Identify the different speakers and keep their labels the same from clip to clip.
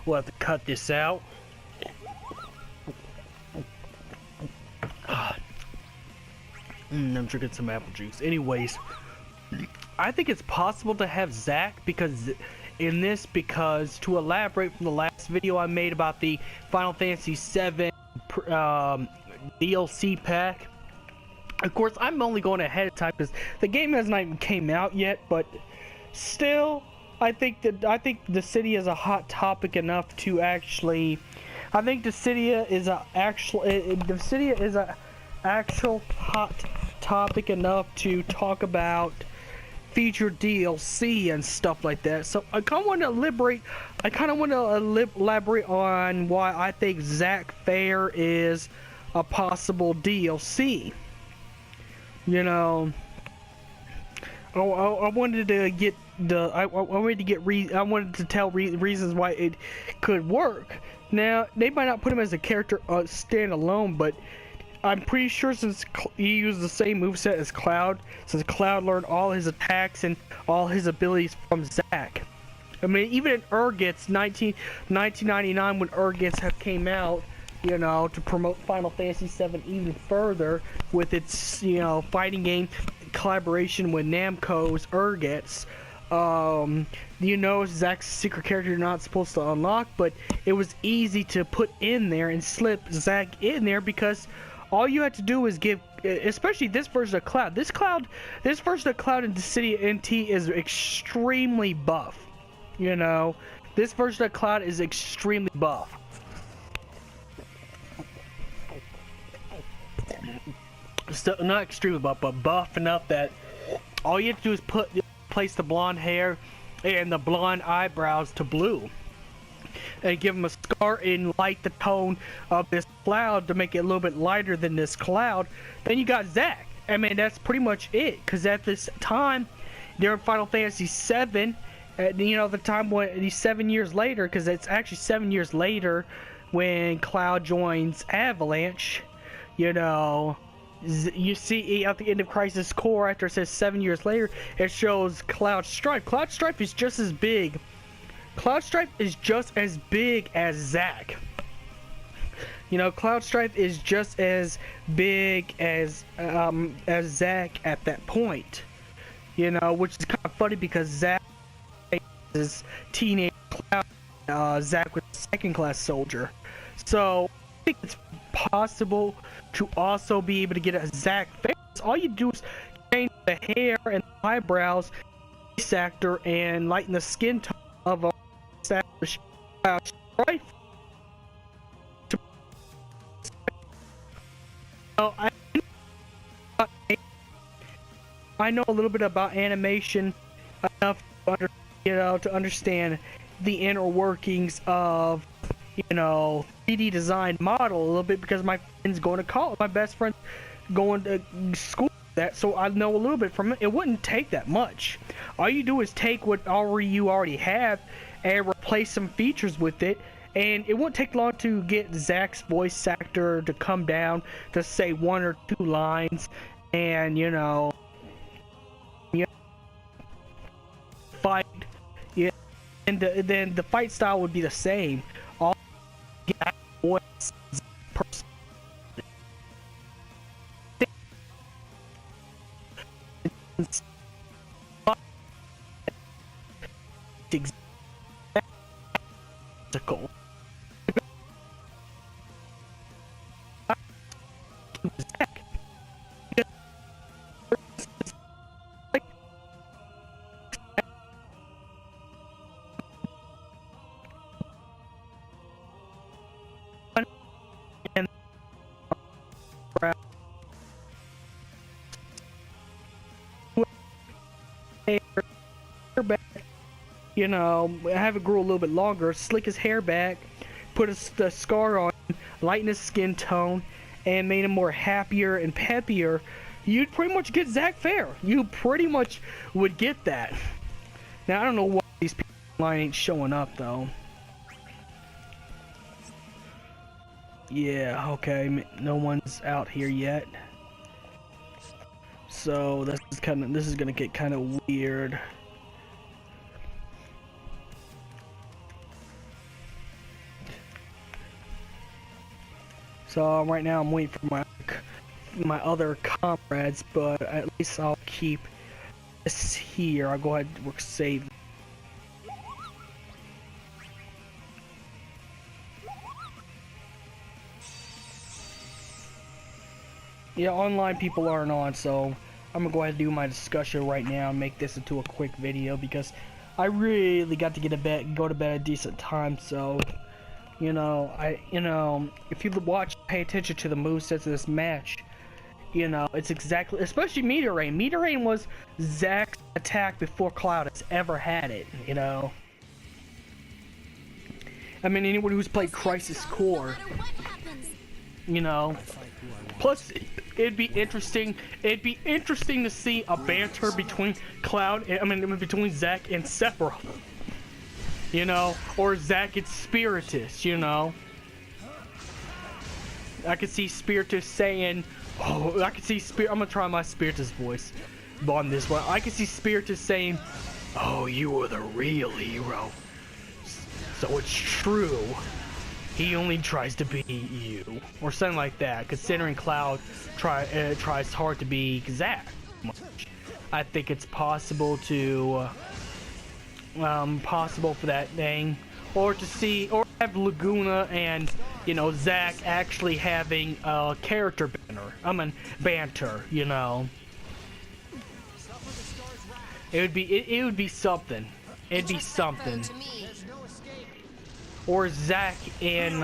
Speaker 1: We'll have to cut this out. I'm drinking some apple juice. Anyways, I think it's possible to have Zack because to elaborate from the last video I made about the Final Fantasy VII DLC pack. Of course, I'm only going ahead of time because the game has not even came out yet, but still, I think Dissida is a hot topic enough to actually. I think Dissida is a actual hot topic enough to talk about featured DLC and stuff like that. So I kind of want to elaborate on why I think Zack Fair is a possible DLC. You know, I wanted to tell reasons why it could work. Now, they might not put him as a character standalone, but I'm pretty sure since he used the same moveset as Cloud, since Cloud learned all his attacks and all his abilities from Zack. I mean, even in Urgits 1999, when Urgits have came out, you know, to promote Final Fantasy VII even further with its, you know, fighting game collaboration with Namco's Urgits. You know, Zack's secret character you're not supposed to unlock, but it was easy to put in there and slip Zack in there because all you had to do was give, especially this version of Cloud. This version of Cloud in Dissida NT is extremely buff. You know, this version of Cloud is extremely buff. So, not extremely buff, but buff enough that all you have to do is place the blonde hair and the blonde eyebrows to blue, and give him a scar and light the tone of this Cloud to make it a little bit lighter than this Cloud. Then you got Zack. I mean, that's pretty much it. Because at this time, during Final Fantasy VII, you know, the time when 7 years later, because it's actually 7 years later when Cloud joins Avalanche. You know, you see at the end of Crisis Core, after it says 7 years later, it shows Cloud Strife. Cloud Strife is just as big. Cloud Strife is just as big as Zack. You know, Cloud Strife is just as big as Zack at that point. You know, which is kind of funny because Zack is teenage Cloud. Zack was a second-class soldier. So I think it's possible to also be able to get a Zack face. All you do is change the hair and the eyebrows, face actor, and lighten the skin tone of a established Cloud Strife. I know a little bit about animation enough to understand the inner workings of, you know, 3D design model a little bit because my friend's going to college. My best friend's going to school with that, so I know a little bit from it. It wouldn't take that much. All you do is take what you already have and replace some features with it, and it won't take long to get Zack's voice actor to come down to say one or two lines, and you know, fight. Yeah, and then the fight style would be the same. All voice person. Exactly. Zack. And back, you know, have it grow a little bit longer, slick his hair back, put a scar on, lighten his skin tone, and made him more happier and peppier, you'd pretty much get Zack Fair. You pretty much would get that. Now, I don't know why these people online ain't showing up, though. Yeah, okay, no one's out here yet. So, this is gonna get kind of weird. So right now I'm waiting for my other comrades, but at least I'll keep this here. I'll go ahead and save. Yeah, online people aren't on, so I'm gonna go ahead and do my discussion right now and make this into a quick video because I really got to go to bed at a decent time. So, if you pay attention to the movesets of this match, it's exactly, especially Meteor Rain. Meteor Rain was Zack's attack before Cloud has ever had it. I mean, anyone who's played Crisis Core, Plus, it'd be interesting. It'd be interesting to see a banter between between Zack and Sephiroth. Or Zack and Spiritus. I could see Spiritus saying, I'm gonna try my Spiritus voice on this one. I could see Spiritus saying, "Oh, you are the real hero. So it's true. He only tries to be you," or something like that. Considering Cloud tries hard to be Zack, I think it's possible to possible for that thing, or have Laguna and Zack actually having a character banter. It would be something. It'd be something. Or Zack and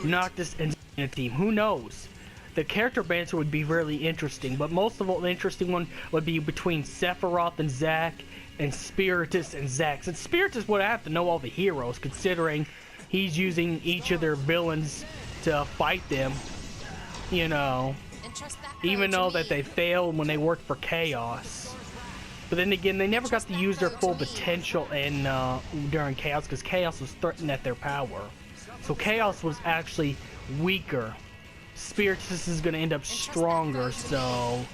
Speaker 1: Noctis and the team. Who knows? The character banter would be really interesting, but most of all, the interesting one would be between Sephiroth and Zack and Spiritus and Zack. Since Spiritus would have to know all the heroes, considering he's using each of their villains to fight them. Even though that they failed when they worked for Chaos. But then again, they never got to use their full potential during Chaos, because Chaos was threatened at their power. So Chaos was actually weaker. Spiritus is going to end up stronger, so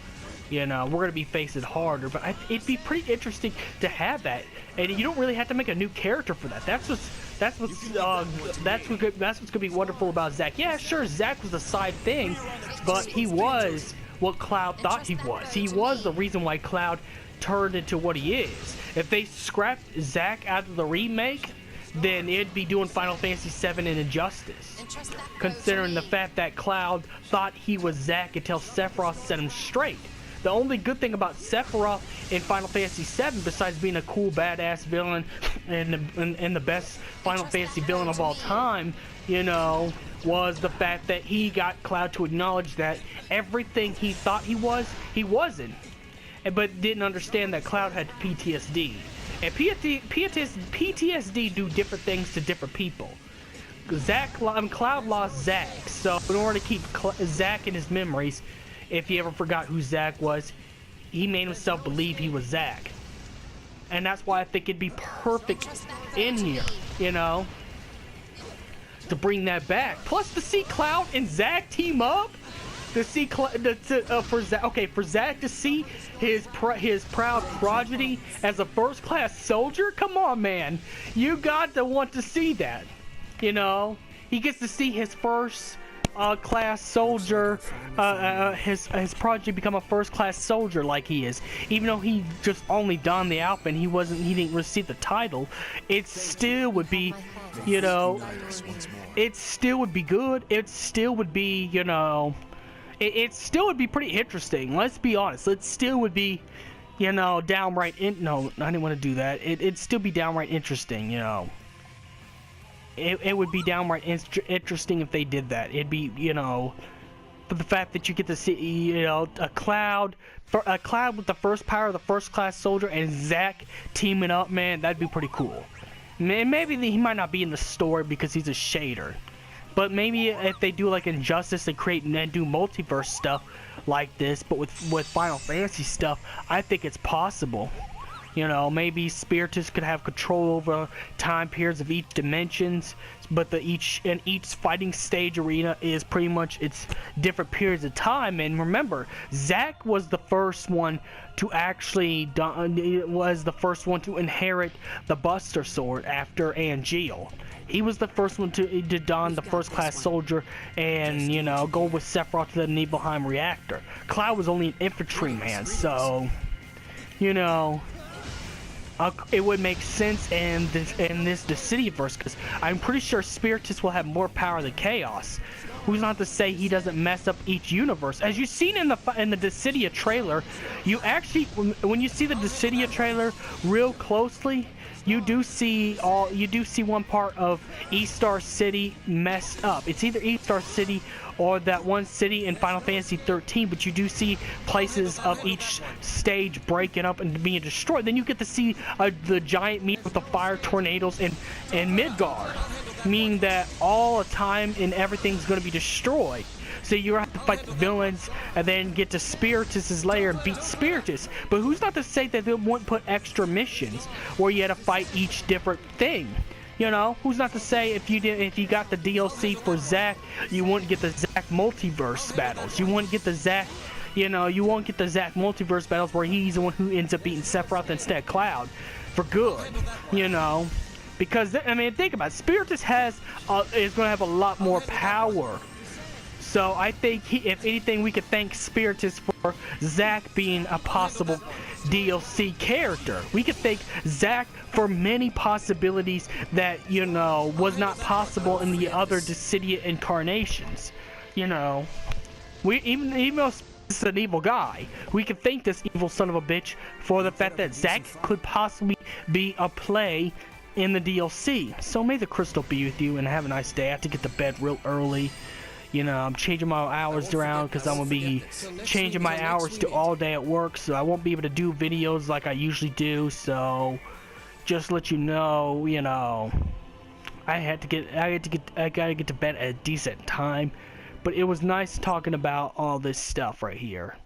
Speaker 1: we're going to be facing harder. But it'd be pretty interesting to have that, and you don't really have to make a new character for that. That's what's going to be wonderful about Zack. Yeah, sure, Zack was a side thing, but he was what Cloud thought he was. He was the reason why Cloud turned into what he is. If they scrapped Zack out of the remake, then it'd be doing Final Fantasy VII and Injustice. Considering the fact that Cloud thought he was Zack until Sephiroth set him straight. The only good thing about Sephiroth in Final Fantasy VII, besides being a cool badass villain and the best Final Fantasy villain of all time, was the fact that he got Cloud to acknowledge that everything he thought he was, he wasn't. But didn't understand that Cloud had PTSD. And PTSD do different things to different people. Cloud lost Zack, so in order to keep Zack in his memories, if he ever forgot who Zack was, he made himself believe he was Zack. And that's why I think it'd be perfect in here, to bring that back. Plus to see Cloud and Zack team up. To see for Zack to see his proud progeny as a first-class soldier. Come on, man, you got to want to see that. He gets to see his first class soldier, his progeny become a first-class soldier like he is. Even though he just only donned the outfit, and he didn't receive the title. It still would be, it still would be good. It still would be, it still would be pretty interesting. Let's be honest. It still would be, downright. No, I didn't want to do that. It'd still be downright interesting. It would be downright interesting if they did that. It'd be, for the fact that you get to see, a Cloud with the first power of the first class soldier and Zack teaming up. Man, that'd be pretty cool. Maybe he might not be in the story because he's a shader. But maybe if they do like Injustice and create and do multiverse stuff like this, but with Final Fantasy stuff, I think it's possible. You know, maybe Spiritus could have control over time periods of each dimensions, but each fighting stage arena is pretty much its different periods of time. And remember, Zack was the first one to actually inherit the Buster Sword after Angeal. He was the first one to don the first class soldier and, you know, go with Sephiroth to the Nibelheim reactor. Cloud was only an infantryman, so, you know, it would make sense in this Dissidiaverse, because I'm pretty sure Spiritus will have more power than Chaos. Who's not to say he doesn't mess up each universe? As you've seen in the Dissidia trailer, you actually, when you see the Dissidia trailer real closely, you do see one part of Eastar City messed up. It's either Eastar City or that one city in Final Fantasy 13, but you do see places of each stage breaking up and being destroyed. Then you get to see the giant meet with the fire tornadoes in Midgard, meaning that all the time and everything's going to be destroyed. So you have to fight the villains and then get to Spiritus's lair and beat Spiritus. But who's not to say that they won't put extra missions where you had to fight each different thing? You know, who's not to say if you got the DLC for Zack, you wouldn't get the Zack multiverse battles. You wouldn't get the Zack, you know, you won't get the Zack multiverse battles where he's the one who ends up beating Sephiroth instead of Cloud for good. You know, because I mean, think about it. Spiritus is going to have a lot more power. So I think, if anything, we could thank Spiritus for Zack being a possible DLC character. We could thank Zack for many possibilities that, you know, was not possible in the other Dissidia incarnations. You know, even though Spiritus is an evil guy, we could thank this evil son of a bitch for the fact that Zack could possibly be a play in the DLC. So may the crystal be with you, and have a nice day. I have to get to bed real early. You know, I'm changing my hours around because I'm going to be changing my hours to all day at work, so I won't be able to do videos like I usually do. So just let you know, you know, I gotta get to bed at a decent time. But it was nice talking about all this stuff right here.